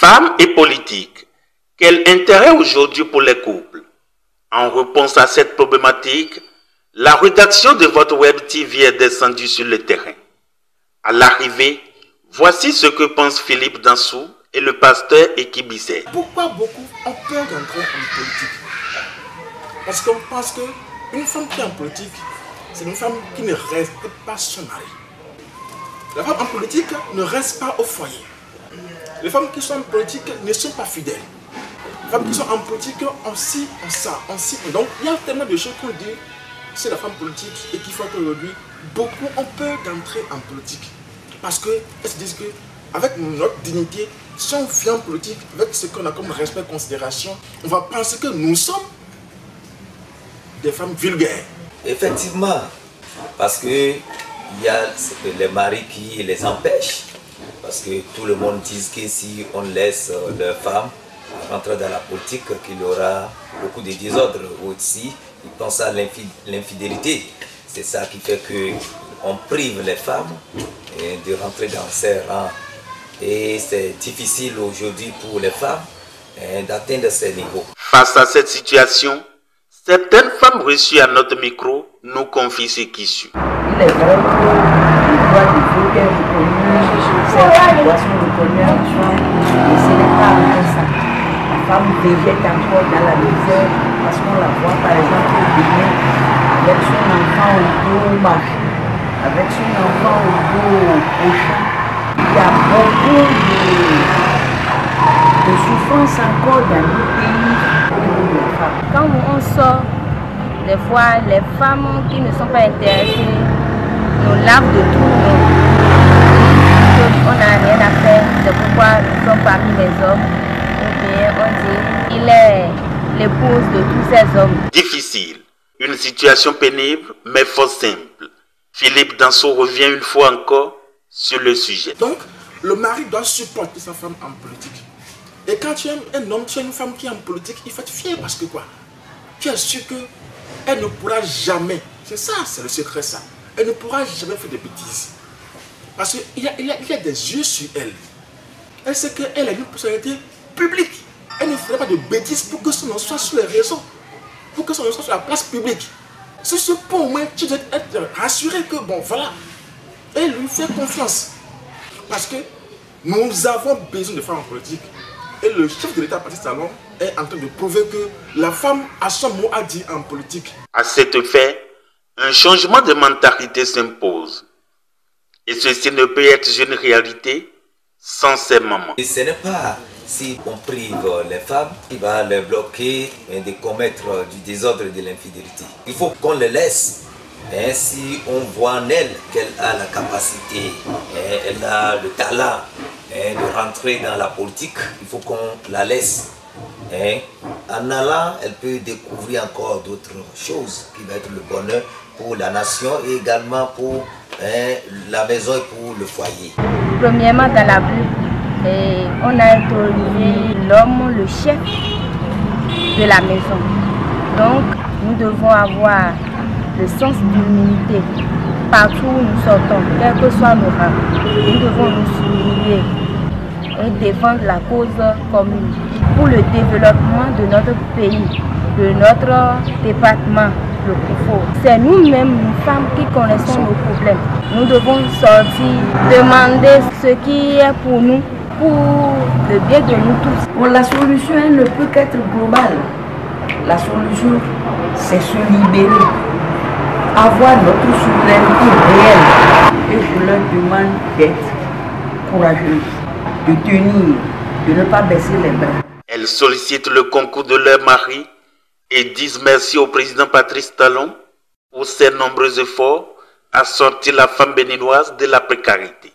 Femmes et politique, quel intérêt aujourd'hui pour les couples? En réponse à cette problématique, la rédaction de votre Web TV est descendue sur le terrain. À l'arrivée, voici ce que pense Philippe Dansou et le pasteur Ekibisset. Pourquoi beaucoup ont peur d'entrer en politique? Parce qu'on pense qu'une femme qui est en politique, c'est une femme qui ne respecte pas son mari. La femme en politique ne reste pas au foyer. Les femmes qui sont en politique ne sont pas fidèles. Les femmes qui sont en politique ont ci, ont ça, ont ci. Donc il y a tellement de choses qu'on dit, c'est la femme politique et qu'il faut qu'aujourd'hui, beaucoup ont peur d'entrer en politique. Parce qu'elles se disent qu'avec notre dignité, si on vient en politique, avec ce qu'on a comme respect et considération, on va penser que nous sommes des femmes vulgaires. Effectivement, parce qu'il y a les maris qui les empêchent. Parce que tout le monde dit que si on laisse les femmes rentrer dans la politique, qu'il y aura beaucoup de désordre aussi. Ils pensent à l'infidélité. C'est ça qui fait qu'on prive les femmes de rentrer dans ces rangs. Et c'est difficile aujourd'hui pour les femmes d'atteindre ces niveaux. Face à cette situation, certaines femmes reçues à notre micro nous confient ce qui suit. Il est vrai qu'il doit développer certaines boissons reconnues en soi, mais ce n'est pas encore ça. La femme végète encore dans la misère parce qu'on la voit par exemple au Bénin avec son enfant au dos au marché, avec son enfant au dos au champ. Il y a beaucoup de souffrance encore dans nos pays au niveau des femmes. Quand on sort, des fois les femmes qui ne sont pas intéressées nous lavent de tout. On n'a rien à faire, c'est pourquoi nous sommes parmi les hommes. Ou bien on dit il est l'épouse de tous ces hommes. Difficile, une situation pénible mais fort simple. Philippe Dansou revient une fois encore sur le sujet. Donc, le mari doit supporter sa femme en politique. Et quand tu es un homme, tu es une femme qui est en politique, il faut être fier parce que quoi? Tu es sûr qu'elle ne pourra jamais, c'est ça, c'est le secret ça, elle ne pourra jamais faire des bêtises. Parce qu'il y a des yeux sur elle. Elle sait qu'elle a une personnalité publique. Elle ne ferait pas de bêtises pour que son nom soit sur les réseaux, pour que son nom soit sur la place publique. C'est ce point au moins tu dois être rassuré que bon voilà, elle lui fait confiance. Parce que nous avons besoin de femmes en politique. Et le chef de l'État, Patrice Talon, est en train de prouver que la femme a son mot à dire en politique. À cet effet, un changement de mentalité s'impose. Et ceci ne peut être une réalité sans ces mamans. Et ce n'est pas si on prive les femmes qui va les bloquer de commettre du désordre et de l'infidélité. Il faut qu'on les laisse. Si on voit en elle qu'elle a la capacité, elle a le talent de rentrer dans la politique, il faut qu'on la laisse. En allant, elle peut découvrir encore d'autres choses qui vont être le bonheur pour la nation et également pour la maison et pour le foyer. Premièrement, dans la Bible, on a introduit l'homme, le chef de la maison. Donc, nous devons avoir le sens d'humilité partout où nous sortons, quels que soient nos rangs. Nous devons nous souligner et défendre la cause commune pour le développement de notre pays, de notre département, le Koufo. C'est nous-mêmes, nous femmes, qui connaissons nos problèmes. Nous devons sortir, demander ce qui est pour nous, pour le bien de nous tous. Bon, la solution elle ne peut qu'être globale. La solution, c'est se libérer, avoir notre souveraineté réelle. Et je leur demande d'être courageuses, de tenir, de ne pas baisser les bras. Elles sollicitent le concours de leur mari et disent merci au président Patrice Talon pour ses nombreux efforts à sortir la femme béninoise de la précarité.